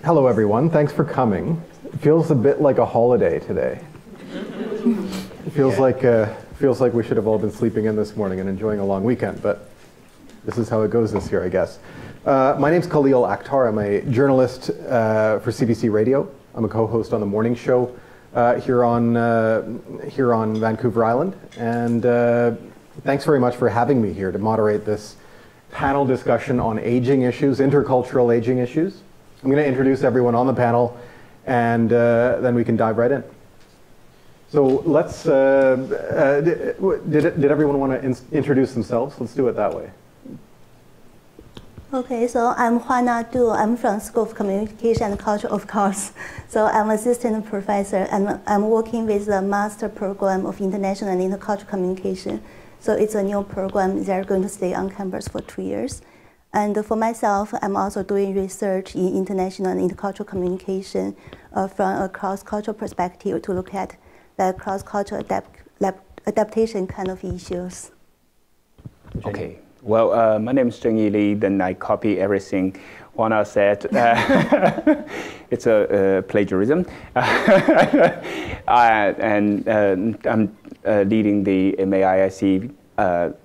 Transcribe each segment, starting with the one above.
Hello, everyone. Thanks for coming. It feels a bit like a holiday today. It feels like we should have all been sleeping in this morning and enjoying a long weekend, but this is how it goes this year, I guess. My name's Khalil Akhtar. I'm a journalist for CBC Radio. I'm a co-host on the morning show here on Vancouver Island, and thanks very much for having me here to moderate this panel discussion on aging issues, intercultural aging issues. I'm going to introduce everyone on the panel, and then we can dive right in. So let's, did everyone want to introduce themselves? Let's do it that way. Okay, so I'm Juana. I'm from School of Communication and Culture, of course. So I'm assistant professor, and I'm working with the master program of international and intercultural communication. So it's a new program. They're going to stay on campus for 2 years. And for myself, I'm also doing research in international and intercultural communication from a cross-cultural perspective to look at the cross-cultural adaptation kind of issues. Okay. Well, my name is Zhenyi Li. Then I copy everything Juana said. It's a plagiarism. And I'm leading the MAIIC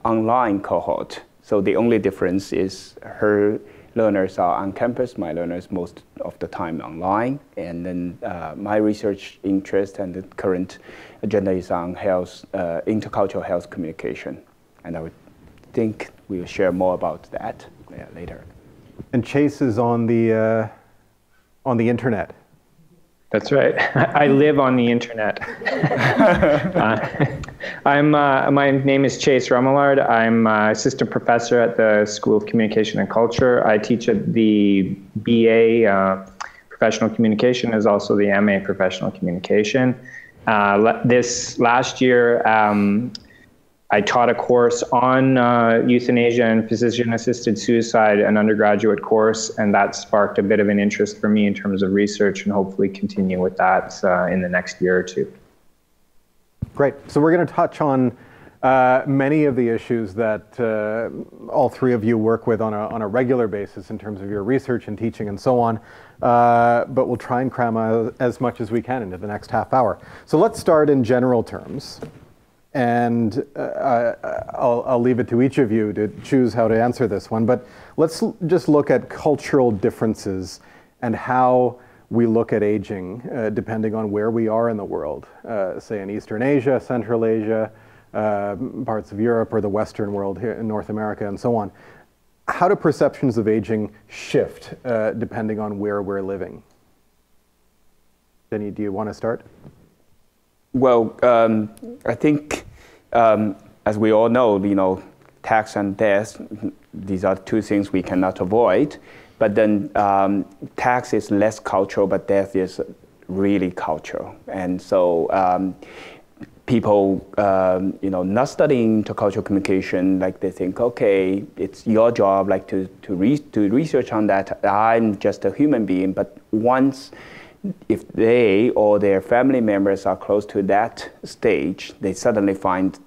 online cohort. So the only difference is her learners are on campus, my learners most of the time online. And then my research interest and the current agenda is on health, intercultural health communication. And I would think we'll share more about that later. And Chase is on the internet. That's right. I live on the internet. My name is Chase Remillard. I'm assistant professor at the School of Communication and Culture. I teach at the BA Professional Communication as also the MA Professional Communication. This last year, I taught a course on euthanasia and physician-assisted suicide, an undergraduate course, and that sparked a bit of an interest for me in terms of research, and hopefully continue with that in the next year or two. Great. So we're going to touch on many of the issues that all three of you work with on a regular basis in terms of your research and teaching and so on, but we'll try and cram as much as we can into the next half hour. So let's start in general terms. And I'll leave it to each of you to choose how to answer this one. But let's just look at cultural differences and how we look at aging, depending on where we are in the world, say in Eastern Asia, Central Asia, parts of Europe, or the Western world here in North America, and so on. How do perceptions of aging shift depending on where we're living? Zhenyi, do you want to start? Well, I think, as we all know, tax and death, these are two things we cannot avoid. But then tax is less cultural, but death is really cultural. And so people, not studying intercultural communication, like they think, okay, it's your job, like to research on that. I'm just a human being. But once, if they or their family members are close to that stage, they suddenly find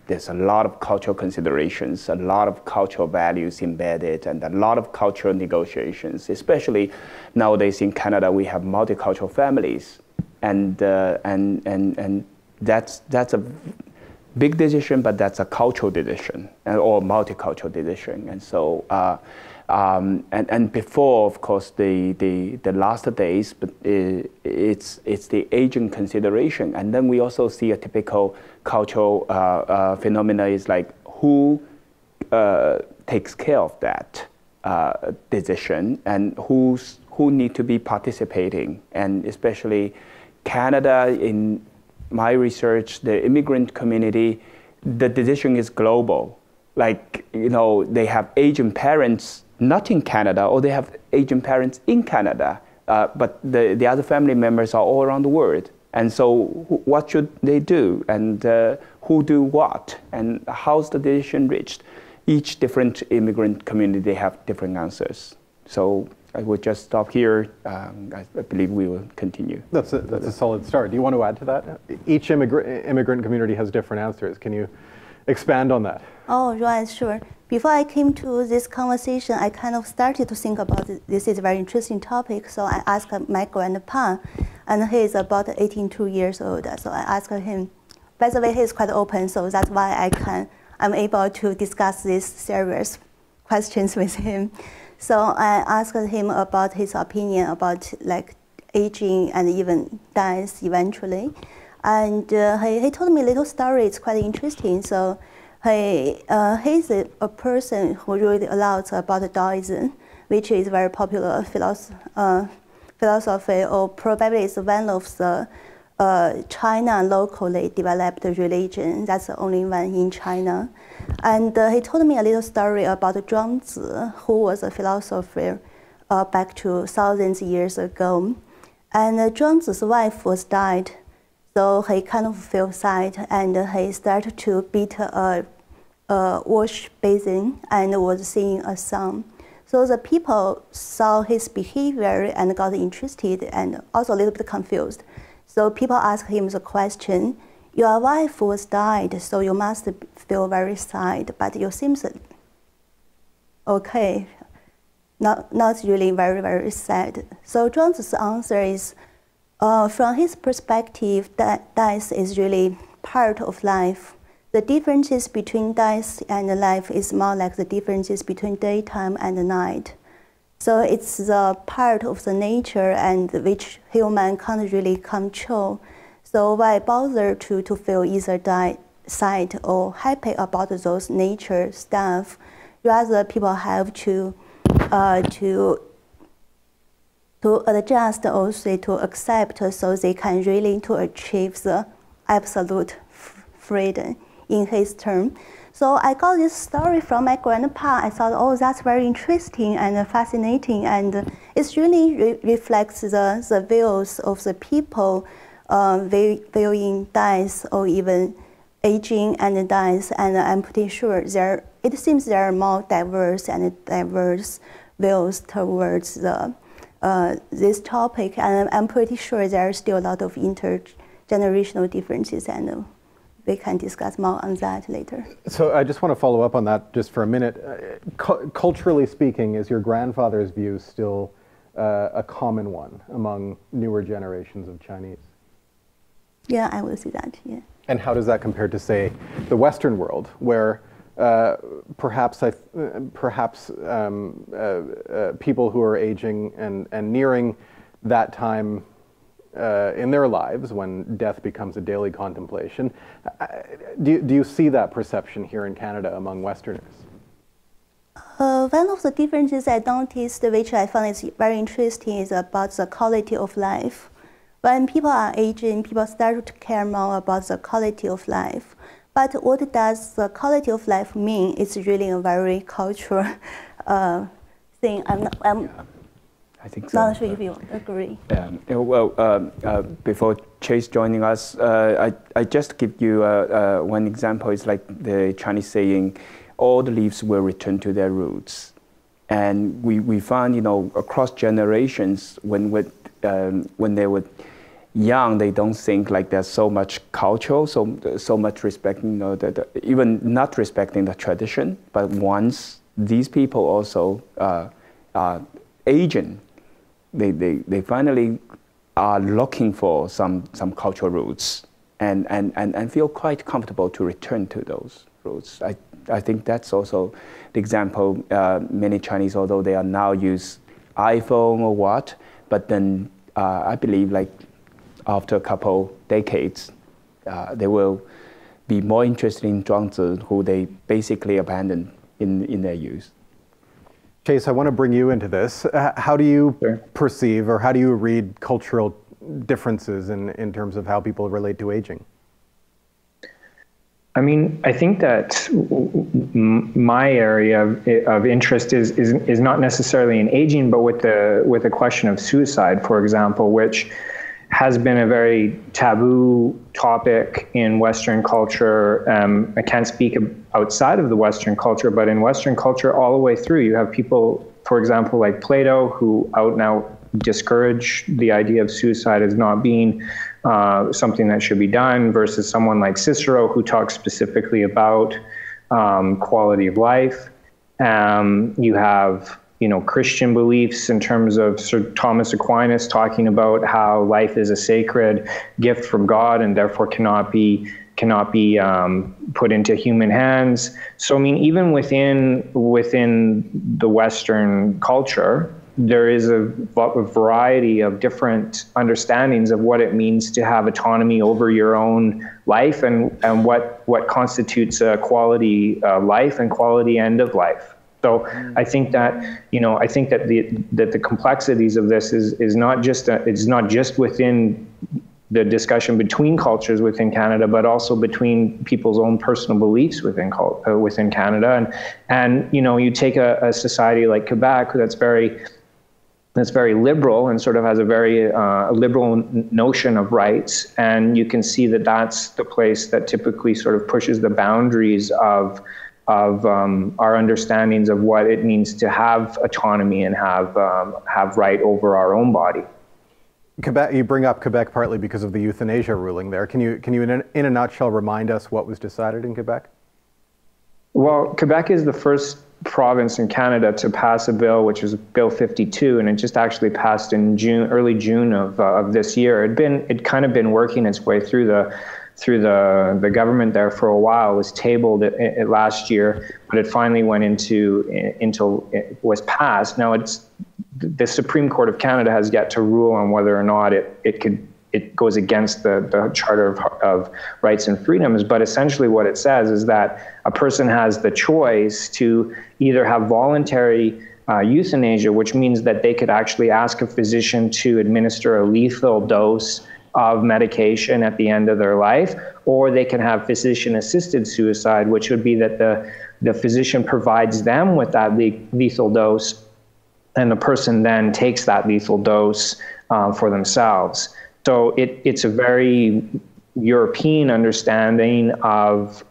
there's a lot of cultural considerations, a lot of cultural values embedded, and a lot of cultural negotiations. Especially nowadays in Canada, we have multicultural families, and that's a big decision, but that's a cultural decision or multicultural decision, and so. And before, of course, the last days, but it's the aging consideration, and then we also see a typical cultural phenomena is like who takes care of that decision and who need to be participating, and especially Canada. In my research, the immigrant community, the decision is global. Like they have aging parents. Not in Canada, or they have Asian parents in Canada, but the other family members are all around the world. And so what should they do, and who do what, and how's the decision reached? Each different immigrant community, they have different answers. So I would just stop here. I believe we will continue. That's a solid start. Do you want to add to that? Each immigrant community has different answers. Can you expand on that. Oh, right, sure. Before I came to this conversation, I kind of started to think about it. This is a very interesting topic. So I asked my grandpa, and he is about 82 years old. So I asked him. By the way, he is quite open, so that's why I'm able to discuss these serious questions with him. So I asked him about his opinion about like aging and even death eventually. And he told me a little story. It's quite interesting. So he's a person who read a lot about Taoism, which is very popular philosophy, or probably is one of the China locally developed religion. That's the only one in China. And he told me a little story about Zhuangzi, who was a philosopher back to thousands of years ago. And Zhuangzi's wife was died, so he kind of felt sad, and he started to beat a wash basin and was singing a song. So the people saw his behavior and got interested and also a little bit confused. So people asked him the question, your wife was died, so you must feel very sad, but you seem okay, not really very, very sad. So Zhuangzi's answer is, from his perspective, that death is really part of life. The differences between death and life is more like the differences between daytime and night. So it's the part of the nature and which human can't really control. So why bother to feel either sad or happy about those nature stuff? Rather, people have to adjust, also to accept, so they can really to achieve the absolute freedom in his term. So I got this story from my grandpa. I thought, oh, that's very interesting and fascinating, and it really reflects the views of the people viewing death or even aging and death. And I'm pretty sure it seems there are more diverse views towards this topic, and I'm pretty sure there are still a lot of intergenerational differences, and we can discuss more on that later. So I just want to follow up on that just for a minute. Culturally speaking, is your grandfather's view still a common one among newer generations of Chinese? Yeah, I will see that, yeah. And how does that compare to, say, the Western world, where perhaps people who are aging and nearing that time in their lives when death becomes a daily contemplation, do you see that perception here in Canada among Westerners? One of the differences I noticed, which I found is very interesting, is about the quality of life. When people are aging, people start to care more about the quality of life. But what does the quality of life mean? It's really a very cultural thing. I think so. Not sure if you agree. Before Chase joining us, I just give you one example. It's like the Chinese saying, all the leaves will return to their roots. And we found, across generations, when they were young, they don't think like there's so much culture, so much respecting, even not respecting the tradition. But once these people also are aging, they finally are looking for some cultural roots and feel quite comfortable to return to those roots. I think that's also the example. Many Chinese, although they are now use iPhone or what, but then I believe like after a couple decades, they will be more interested in Zhuangzi, who they basically abandoned in their youth. Chase, I want to bring you into this. How do you perceive, or how do you read cultural differences in terms of how people relate to aging? I mean, I think that my area of interest is not necessarily in aging, but with the question of suicide, for example, which has been a very taboo topic in Western culture. I can't speak outside of the Western culture, but in Western culture all the way through, you have people, for example, like Plato, who out and out discourage the idea of suicide as not being something that should be done, versus someone like Cicero, who talks specifically about quality of life. You have, Christian beliefs in terms of Sir Thomas Aquinas talking about how life is a sacred gift from God and therefore cannot be put into human hands. So, I mean, even within the Western culture, there is a variety of different understandings of what it means to have autonomy over your own life, and what constitutes a quality life and quality end of life. So I think that the complexities of this is not just within the discussion between cultures within Canada, but also between people's own personal beliefs within Canada. And you take a society like Quebec that's very liberal and sort of has a very liberal notion of rights, and you can see that that's the place that typically sort of pushes the boundaries of our understandings of what it means to have autonomy and have right over our own body. Quebec, you bring up Quebec partly because of the euthanasia ruling there. Can you in a nutshell remind us what was decided in Quebec? Well, Quebec is the first province in Canada to pass a bill, which is Bill 52, and it just actually passed in early June of this year. It kind of been working its way through the government there for a while. It was tabled last year, but it finally went was passed. Now the Supreme Court of Canada has yet to rule on whether or not it goes against the Charter of Rights and Freedoms, but essentially what it says is that a person has the choice to either have voluntary euthanasia, which means that they could actually ask a physician to administer a lethal dose of medication at the end of their life, or they can have physician-assisted suicide, which would be that the physician provides them with that lethal dose, and the person then takes that lethal dose for themselves. So it's a very European understanding of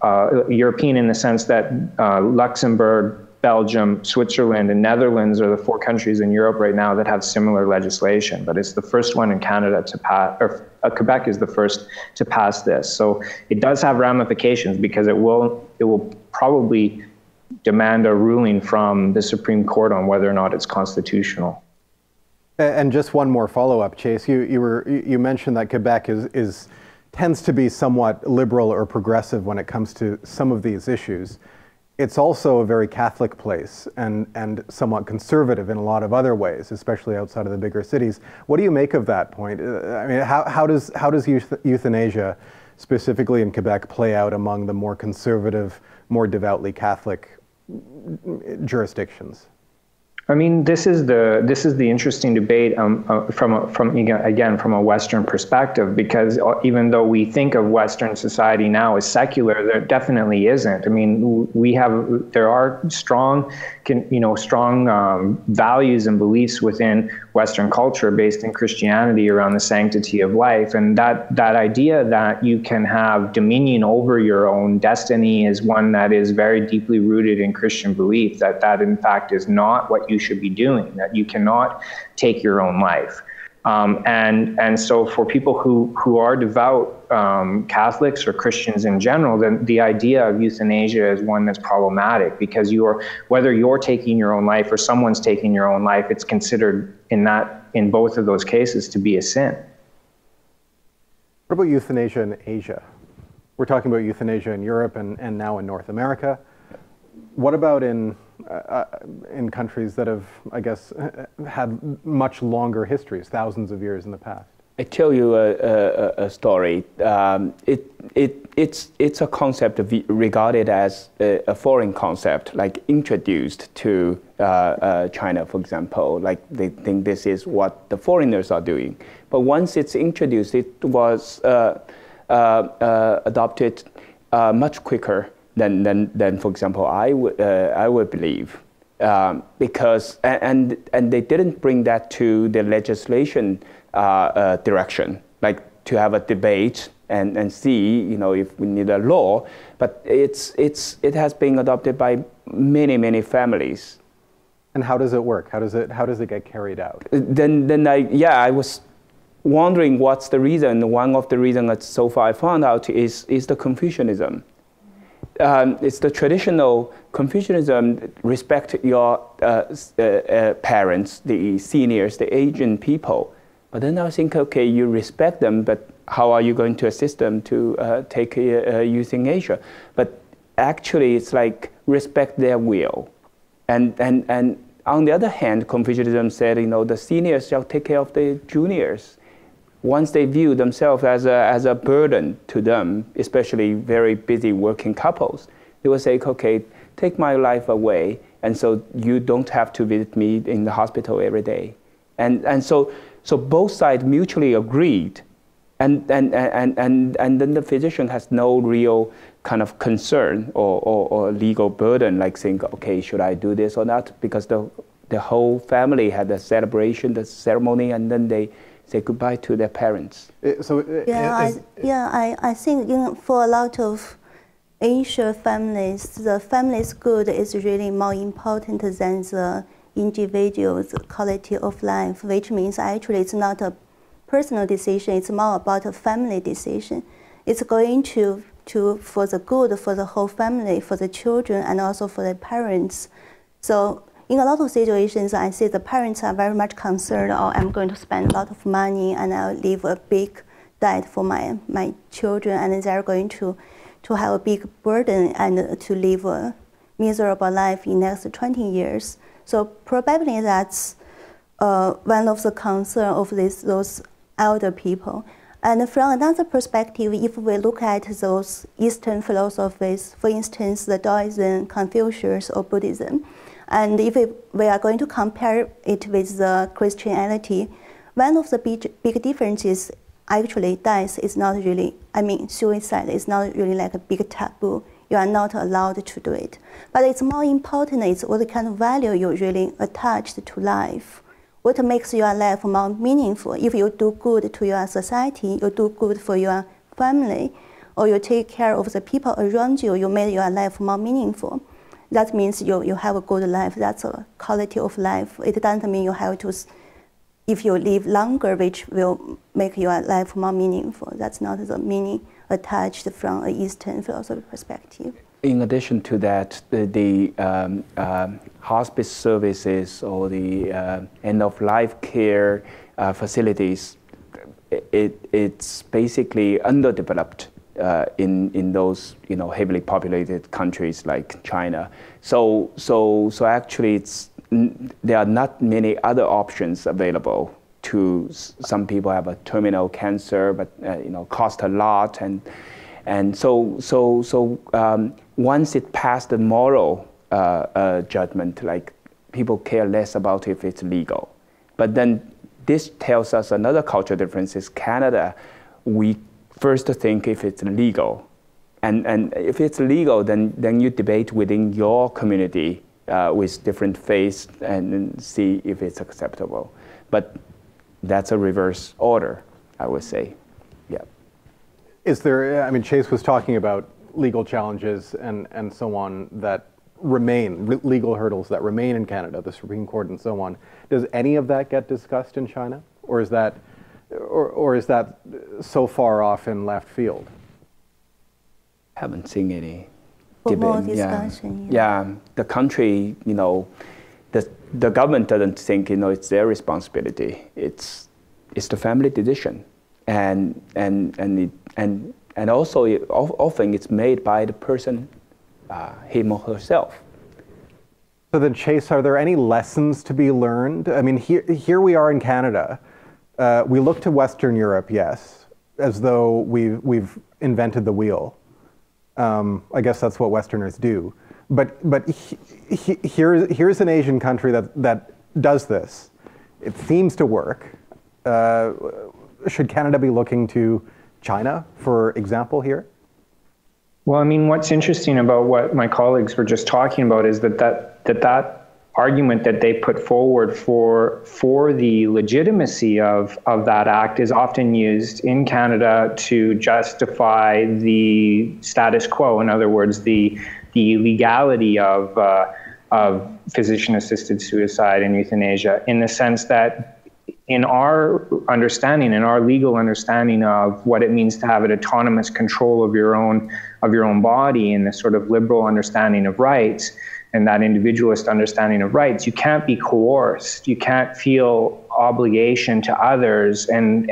European in the sense that Luxembourg, Belgium, Switzerland, and Netherlands are the 4 countries in Europe right now that have similar legislation. But it's the first one in Canada to pass, or Quebec is the first to pass this. So it does have ramifications because it will probably demand a ruling from the Supreme Court on whether or not it's constitutional. And just one more follow-up, Chase. You mentioned that Quebec tends to be somewhat liberal or progressive when it comes to some of these issues. It's also a very Catholic place and somewhat conservative in a lot of other ways, especially outside of the bigger cities. What do you make of that point? I mean, how does euthanasia, specifically in Quebec, play out among the more conservative, more devoutly Catholic jurisdictions? I mean, this is the interesting debate from a Western perspective, because even though we think of Western society now as secular, there definitely isn't. I mean, there are strong values and beliefs within Western culture based in Christianity around the sanctity of life, and that idea that you can have dominion over your own destiny is one that is very deeply rooted in Christian belief. That in fact is not what you should be doing, that you cannot take your own life. And so for people who are devout Catholics or Christians in general, then the idea of euthanasia is one that's problematic, because whether you're taking your own life or someone's taking your own life, it's considered in both of those cases to be a sin. What about euthanasia in Asia? We're talking about euthanasia in Europe and now in North America. What about in countries that have, I guess, had much longer histories, thousands of years in the past? I tell you a story. It's a concept regarded as a foreign concept, like introduced to China, for example. Like they think this is what the foreigners are doing. But once it's introduced, it was adopted much quicker than for example, I would believe, because and they didn't bring that to the legislation direction, like to have a debate and see, if we need a law. But it has been adopted by many families. And how does it work? How does it get carried out? I was wondering what's the reason. One of the reasons that so far I found out is the Confucianism. It's the traditional Confucianism, respect your parents, the seniors, the aging people. But then I think, okay, you respect them, but how are you going to assist them to take euthanasia? But actually, it's like respect their will. And on the other hand, Confucianism said, the seniors shall take care of the juniors. Once they view themselves as a burden to them, especially very busy working couples, they will say, okay, take my life away, and so you don't have to visit me in the hospital every day. And so both sides mutually agreed, and then the physician has no real kind of concern or legal burden, like saying, okay, should I do this or not? Because the whole family had the celebration, the ceremony, and then they say goodbye to their parents. I think for a lot of Asian families, the family's good is really more important than the individual's quality of life, which means actually it's not a personal decision, it's more about a family decision. It's going to for the good for the whole family, for the children, and also for the parents. So in a lot of situations, I see the parents are very much concerned, oh, I'm going to spend a lot of money and I'll leave a big debt for my children, and they're going to have a big burden and to live a miserable life in the next 20 years. So probably that's one of the concerns of those elder people. And from another perspective, if we look at those Eastern philosophies, for instance, the Taoism, Confucius, or Buddhism, and if we are going to compare it with the Christianity, one of the big differences actually death is not really, suicide is not really like a big taboo. You are not allowed to do it. But it's more important is what kind of value you really attached to life. What makes your life more meaningful? If you do good to your society, you do good for your family, or you take care of the people around you, you make your life more meaningful. That means you have a good life. That's a quality of life. It doesn't mean you have to, if you live longer, which will make your life more meaningful. That's not the meaning attached from an Eastern philosophy perspective. In addition to that, the hospice services or the end-of-life care facilities, it's basically underdeveloped in those heavily populated countries like China. So actually, there are not many other options available. To some people have a terminal cancer, but cost a lot, and so once it passed the moral judgment, like people care less about if it's legal. But then this tells us another cultural difference is Canada. We first think if it's legal, and if it's legal, then you debate within your community with different faiths and see if it's acceptable. But that's a reverse order, I would say. Yeah. Is there, Chase was talking about legal challenges and so on that remain, legal hurdles that remain in Canada, the Supreme Court and so on. Does any of that get discussed in China? Or is that so far off in left field? Haven't seen any more debate. discussion. Yeah, the country, the government doesn't think it's their responsibility. It's the family decision, and also often it's made by the person, him or herself. So then, Chase, are there any lessons to be learned? Here we are in Canada. We look to Western Europe, yes, as though we've invented the wheel. I guess that's what Westerners do. But here's an Asian country that does this. It seems to work. Should Canada be looking to China, for example, here? Well, what's interesting about what my colleagues were just talking about is that argument that they put forward for the legitimacy of that act is often used in Canada to justify the status quo. In other words, the legality of physician-assisted suicide and euthanasia, in the sense that in our understanding, in our legal understanding of what it means to have an autonomous control of your own body, and the sort of liberal understanding of rights, and that individualist understanding of rights, you can't be coerced. You can't feel obligation to others, and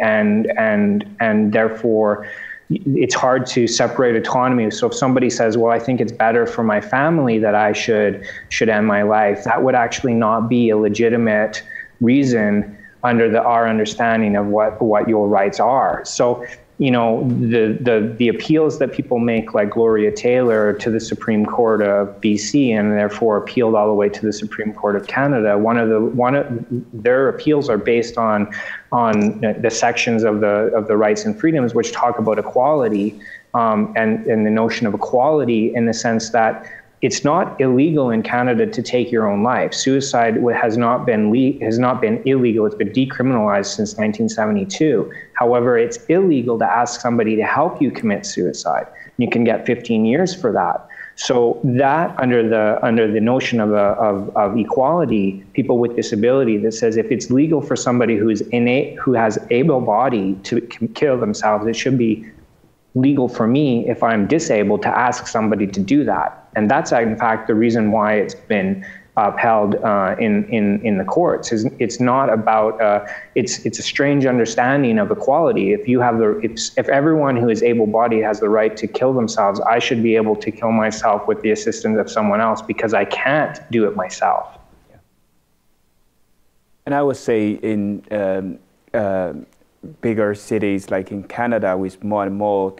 therefore it's hard to separate autonomy. So if somebody says, well, I think it's better for my family that I should end my life, that would actually not be a legitimate reason under our understanding of what your rights are. So, you know, the appeals that people make, like Gloria Taylor, to the Supreme Court of BC, and therefore appealed all the way to the Supreme Court of Canada, one of their appeals are based on the sections of the rights and freedoms which talk about equality, and the notion of equality, in the sense that it's not illegal in Canada to take your own life. Suicide has not been illegal. It's been decriminalized since 1972. However, it's illegal to ask somebody to help you commit suicide. You can get 15 years for that. So that, under the notion of equality, people with disability, that says if it's legal for somebody who has able body to kill themselves, it should be legal for me, if I'm disabled, to ask somebody to do that. And that's in fact the reason why it's been upheld in the courts. It's not about it's a strange understanding of equality. If everyone who is able-bodied has the right to kill themselves, I should be able to kill myself with the assistance of someone else, because I can't do it myself. Yeah. And I would say in bigger cities like in Canada, with more and more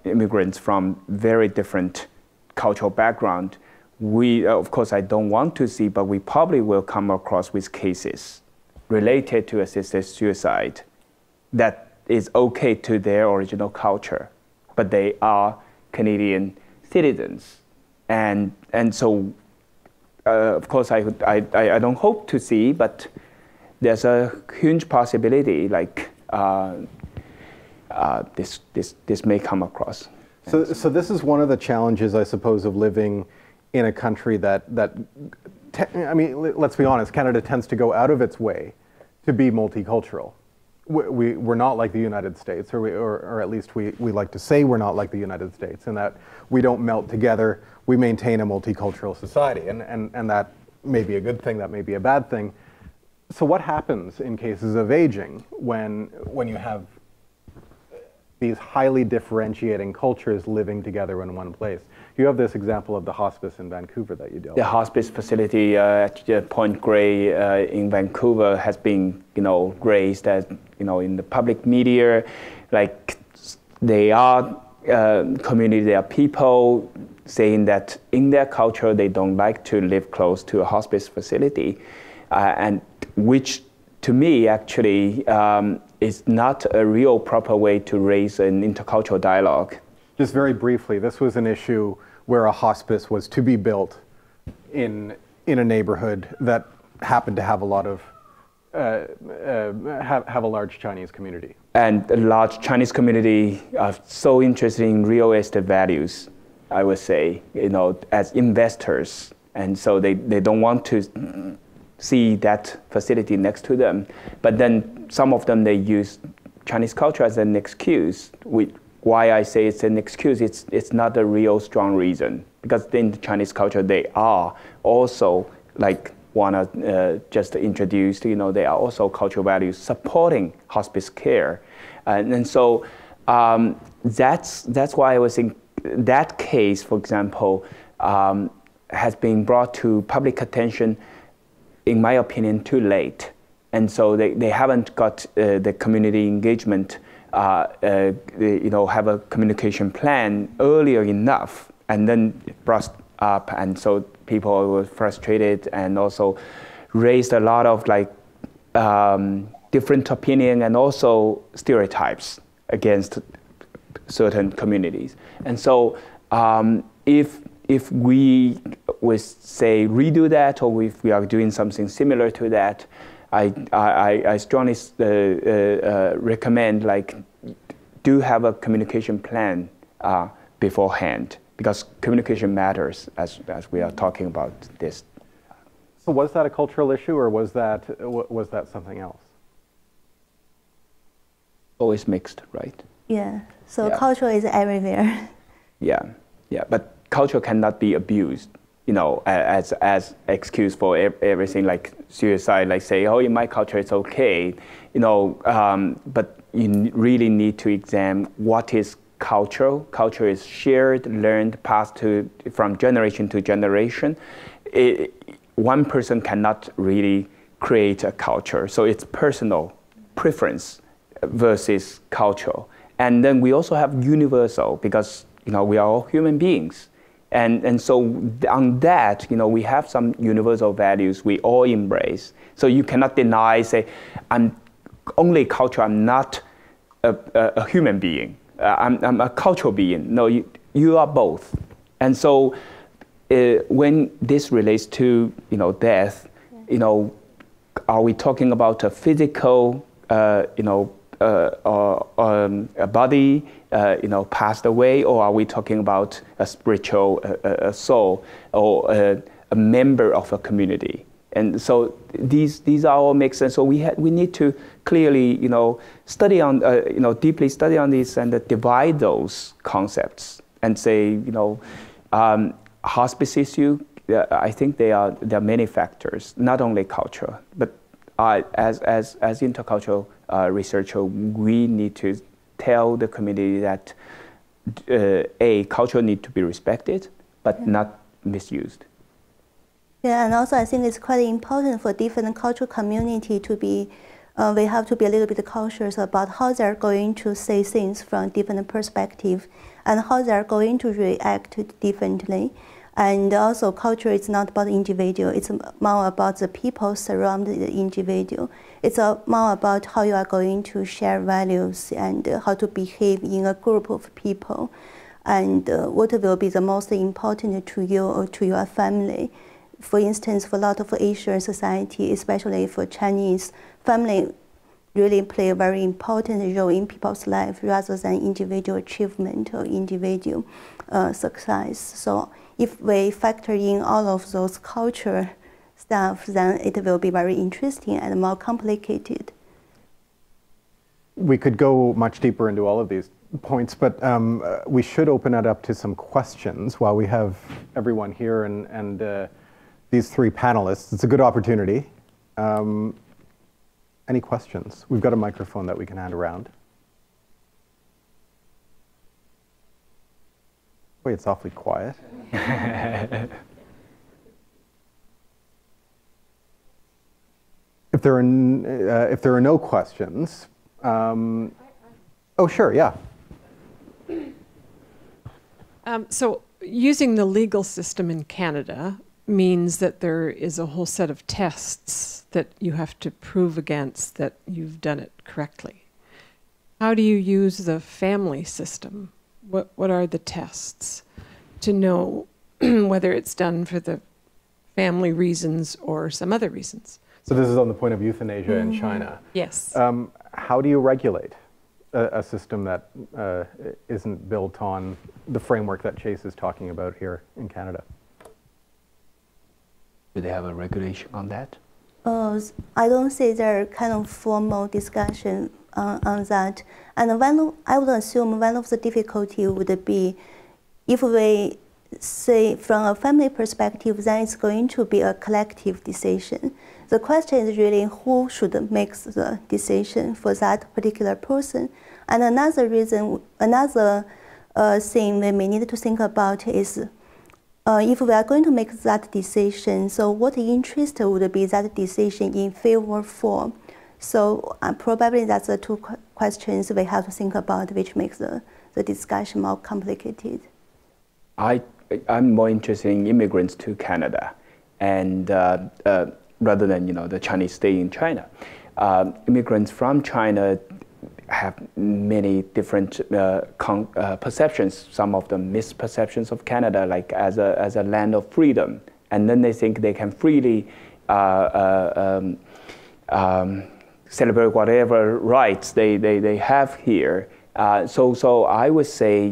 immigrants from very different cultural background, we, of course, I don't want to see, but we probably will come across with cases related to assisted suicide that is okay to their original culture, but they are Canadian citizens. And so, of course, I don't hope to see, but there's a huge possibility, like this may come across. So this is one of the challenges, I suppose, of living in a country that I mean, let's be honest, Canada tends to go out of its way to be multicultural. We're not like the United States, or at least we like to say we're not like the United States, in that we don't melt together. We maintain a multicultural society, and that may be a good thing, that may be a bad thing. So what happens in cases of aging when you have these highly differentiating cultures living together in one place? You have this example of the hospice in Vancouver that you dealt with. The hospice facility at Point Grey in Vancouver has been, raised as, in the public media, like they are community, they are people saying that in their culture they don't like to live close to a hospice facility, and which to me actually is not a real proper way to raise an intercultural dialogue. Just very briefly, this was an issue where a hospice was to be built in a neighborhood that happened to have a lot of have a large Chinese community. And a large Chinese community are so interested in real estate values, I would say, as investors, and so they don't want to see that facility next to them. But then some of them, they use Chinese culture as an excuse. Why I say it's an excuse, it's not a real strong reason. Because in the Chinese culture, they are also, like Juana just introduced, they are also cultural values supporting hospice care. And so that's why I was in that case, for example, has been brought to public attention, in my opinion, too late. And so they haven't got the community engagement, have a communication plan earlier enough, and then it brought up, and so people were frustrated and also raised a lot of different opinion and also stereotypes against certain communities. And so if we would say redo that, or if we are doing something similar to that, I strongly recommend do have a communication plan beforehand, because communication matters as we are talking about this So was that a cultural issue, or was that something else? Always mixed, right? Yeah. So Yeah. culture is everywhere. Yeah, yeah. But culture cannot be abused, as excuse for everything, like suicide. Like say, oh, in my culture it's okay, but you really need to examine what is culture. Culture is shared, learned, passed from generation to generation. One person cannot really create a culture, so it's personal preference versus cultural. And then we also have universal, because we are all human beings. And so on that, we have some universal values we all embrace. So you cannot deny, say, I'm only culture, I'm not a human being. I'm a cultural being. No, you are both. And so when this relates to, death, are we talking about a physical, a body, passed away, or are we talking about a spiritual a soul, or a member of a community? And so these are all mixed, and so we need to clearly, study on, deeply study on this and divide those concepts and say, hospice issue. I think there are many factors, not only culture, but as intercultural researcher, we need to tell the community that culture need to be respected, but not misused. Yeah, and also I think it's quite important for different cultural community to be, we have to be a little bit cautious about how they're going to say things from different perspectives and how they're going to react differently. And also culture is not about the individual, it's more about the people surrounding the individual. It's more about how you are going to share values and how to behave in a group of people, and what will be the most important to you or to your family. For instance, for a lot of Asian society, especially for Chinese, family really play a very important role in people's life rather than individual achievement or individual success. So if we factor in all of those culture stuff, then it will be very interesting and more complicated. We could go much deeper into all of these points, but we should open it up to some questions while we have everyone here and these three panelists. It's a good opportunity. Any questions? We've got a microphone that we can hand around. Boy, it's awfully quiet. If there are no questions, oh sure, yeah. So using the legal system in Canada means that there is a whole set of tests that you have to prove against that you've done it correctly. How do you use the family system? What are the tests to know whether it's done for the family reasons or some other reasons? So this is on the point of euthanasia in China. Yes. How do you regulate a system that isn't built on the framework that Chase is talking about here in Canada? Do they have a regulation on that? I don't see there kind of formal discussion on that. And I would assume one of the difficulty would be if we say from a family perspective, then it's going to be a collective decision. The question is really who should make the decision for that particular person. And another reason, another thing we may need to think about is if we are going to make that decision, so what interest would be that decision in favor for? So probably that's the two questions we have to think about, which makes the discussion more complicated. I'm more interested in immigrants to Canada, and rather than the Chinese stay in China. Immigrants from China have many different perceptions. Some of them misperceptions of Canada, like as a land of freedom, and then they think they can freely celebrate whatever rights they have here. So I would say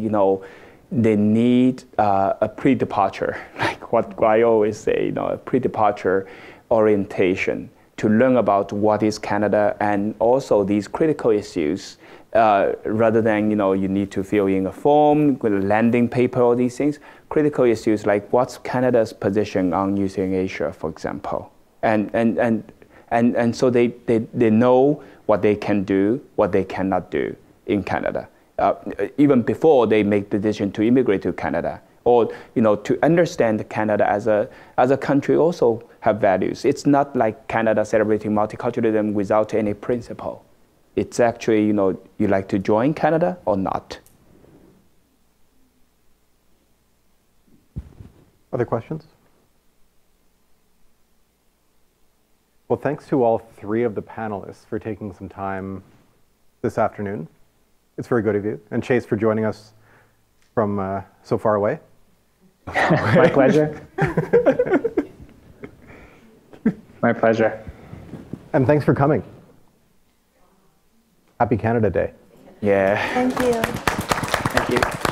they need a pre-departure, like what I always say, a pre-departure orientation to learn about what is Canada and also these critical issues, rather than you need to fill in a form with a landing paper, all these things. Critical issues like what's Canada's position on euthanasia, for example, and so they know what they can do, what they cannot do in Canada, even before they make the decision to immigrate to Canada, or to understand Canada as a country also have values. It's not like Canada celebrating multiculturalism without any principle. It's actually you like to join Canada or not. Other questions? Well, thanks to all three of the panelists for taking some time this afternoon. It's very good of you. And Chase for joining us from so far away. My pleasure. My pleasure. And thanks for coming. Happy Canada Day. Yeah. Thank you. Thank you.